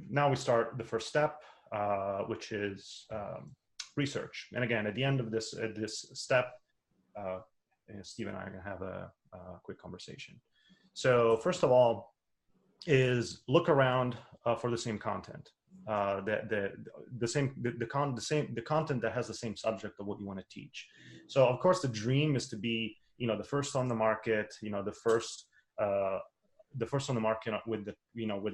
now we start the first step, which is research. And again, at the end of this step, Steve and I are going to have a quick conversation. So first of all is look around for the same content, the content that has the same subject of what you want to teach. So of course the dream is to be, the first on the market, the first on the market with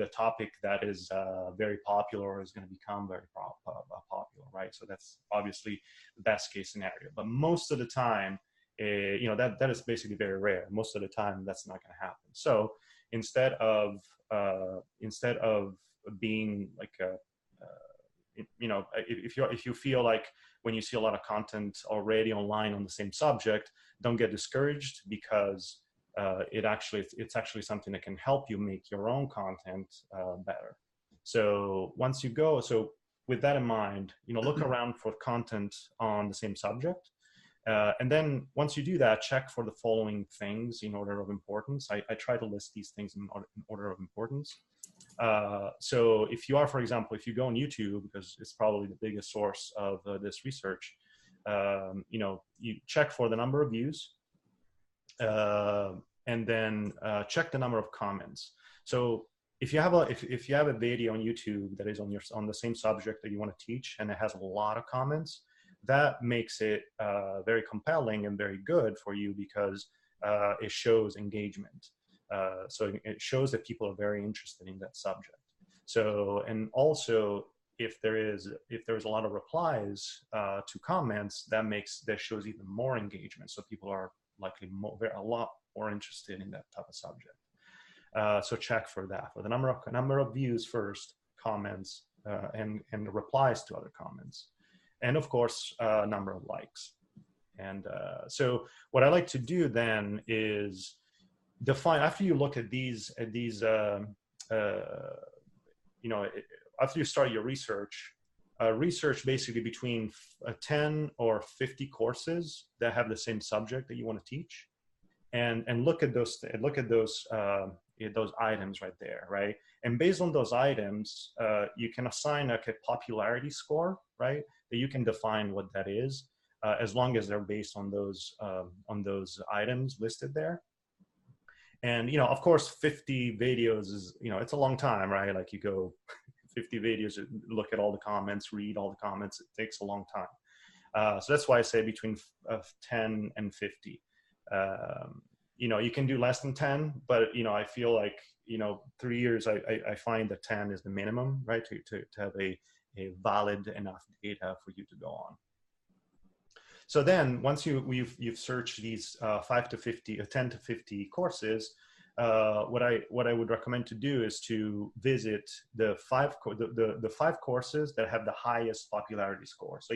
a topic that is very popular or is going to become very popular, right? So that's obviously the best case scenario. But most of the time, that is basically very rare. Most of the time, that's not going to happen. So instead of being like if you feel like when you see a lot of content already online on the same subject, don't get discouraged, because it's actually something that can help you make your own content better. So once you go, with that in mind, look around for content on the same subject. And then once you do that, check for the following things in order of importance. I try to list these things in order of importance. So if you are, for example, if you go on YouTube, because it's probably the biggest source of this research, you check for the number of views, and then check the number of comments. So if you have a video on YouTube that is on the same subject that you want to teach, and it has a lot of comments, that makes it very compelling and very good for you, because it shows engagement. So it shows that people are very interested in that subject. So, and also if there is a lot of replies to comments, that shows even more engagement. So people are likely a lot more interested in that type of subject. So check for that, for the number of views first, comments, and replies to other comments. And of course, number of likes. And so what I like to do then is define, after you look at these, after you start your research, research basically between 10 or 50 courses that have the same subject that you want to teach, and look at those items right there, right? And based on those items, you can assign a popularity score, right? That you can define what that is, as long as they're based on those items listed there. And of course, 50 videos is it's a long time, right? Like you go 50 videos, look at all the comments, read all the comments. It takes a long time. So that's why I say between 10 and 50. You can do less than 10, but I feel like 3 years. I find that 10 is the minimum, right? To have a valid enough data for you to go on. So then once you've searched these 5 to 50 or 10 to 50 courses, what I would recommend to do is to visit the five courses that have the highest popularity score. So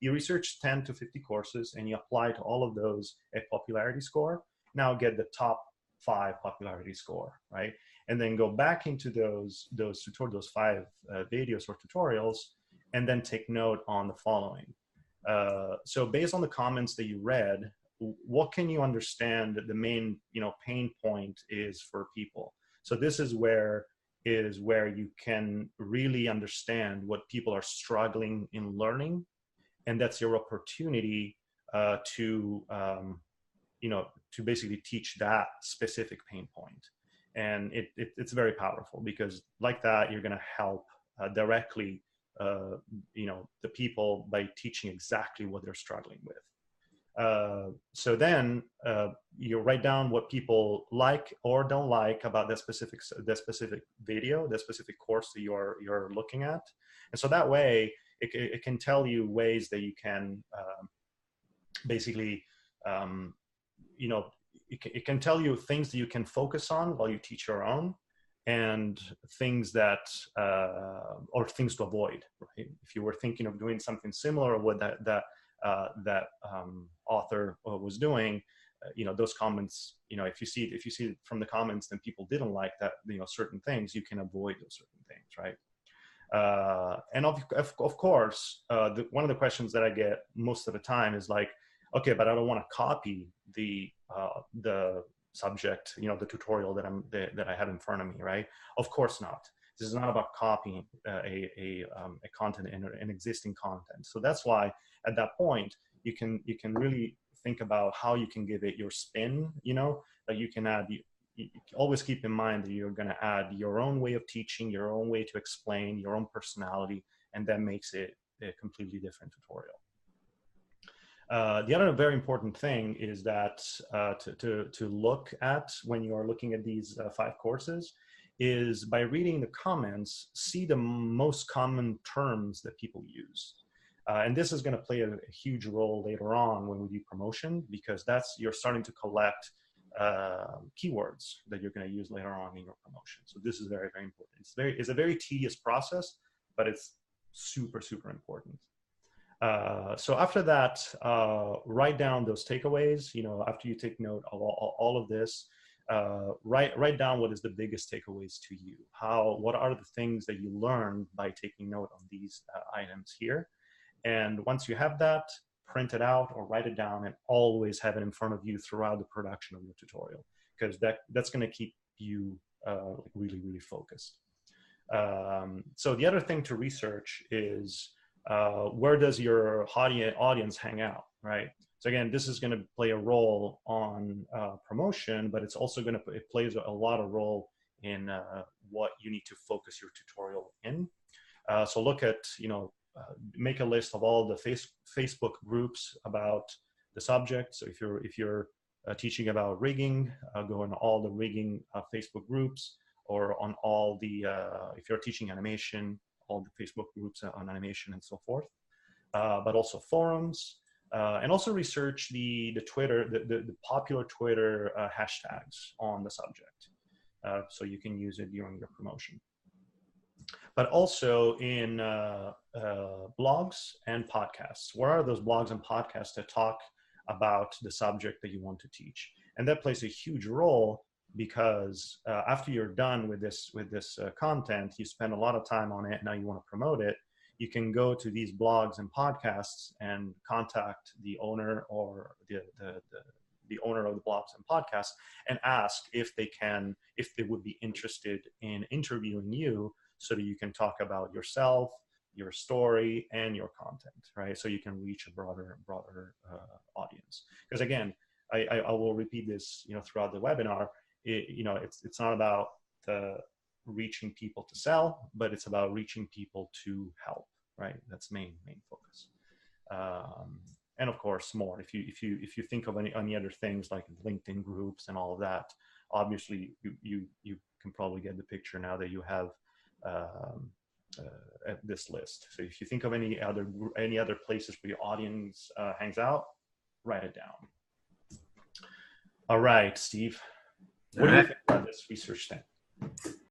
you research 10 to 50 courses and you apply to all of those a popularity score. Now get the top 5 popularity score, right? And then go back into those 5 videos or tutorials, and then take note on the following. So based on the comments that you read, what can you understand that the main pain point is for people? So this is where you can really understand what people are struggling in learning, and that's your opportunity to basically teach that specific pain point. And it's very powerful, because like that you're going to help directly the people by teaching exactly what they're struggling with. So then you write down what people like or don't like about that specific video, that specific course that you're looking at. And so that way it can tell you ways that you can basically it can tell you things that you can focus on while you teach your own, and things that or things to avoid, right? If you were thinking of doing something similar or what that author was doing, those comments, if you see from the comments that people didn't like that, certain things, you can avoid those certain things, right? And of course, one of the questions that I get most of the time is like, okay, but I don't want to copy the subject, the tutorial that I have in front of me, right? Of course not. This is not about copying a content in an existing content. So that's why at that point you can really think about how you can give it your spin. You know, that you can add. You always keep in mind that you're going to add your own way of teaching, your own way to explain, your own personality, and that makes it a completely different tutorial. The other very important thing is that to look at when you are looking at these 5 courses is by reading the comments, see the most common terms that people use. And this is going to play a huge role later on when we do promotion, because you're starting to collect keywords that you're going to use later on in your promotion. So this is very, very important. It's a very tedious process, but it's super, super important. So after that, write down those takeaways. You know, after you take note of all of this, write down what is the biggest takeaways to you. What are the things that you learned by taking note of these items here? And once you have that, print it out or write it down, and always have it in front of you throughout the production of your tutorial, because that's going to keep you really, really focused. So the other thing to research is where does your audience hang out, right? So again, this is going to play a role on promotion, but it's also it plays a lot of role in what you need to focus your tutorial in. So look at, make a list of all the Facebook groups about the subject. So if you're teaching about rigging, go in all the rigging Facebook groups, or on all the, if you're teaching animation, all the Facebook groups on animation and so forth, but also forums, and also research the popular Twitter hashtags on the subject, so you can use it during your promotion. But also in blogs and podcasts. What are those blogs and podcasts that talk about the subject that you want to teach? And that plays a huge role, because after you're done with this content, you spend a lot of time on it, now you want to promote it, you can go to these blogs and podcasts and contact the owner or the owner of the blogs and podcasts and ask if they would be interested in interviewing you, so that you can talk about yourself, your story, and your content, right? So you can reach a broader audience. Because again, I will repeat this, throughout the webinar. It's not about reaching people to sell, but it's about reaching people to help, right? That's main focus. And of course, more. If you think of any other things like LinkedIn groups and all of that, obviously you can probably get the picture now that you have this list. So if you think of any other places where your audience hangs out, write it down. All right, Steve. What do you think about this research thing?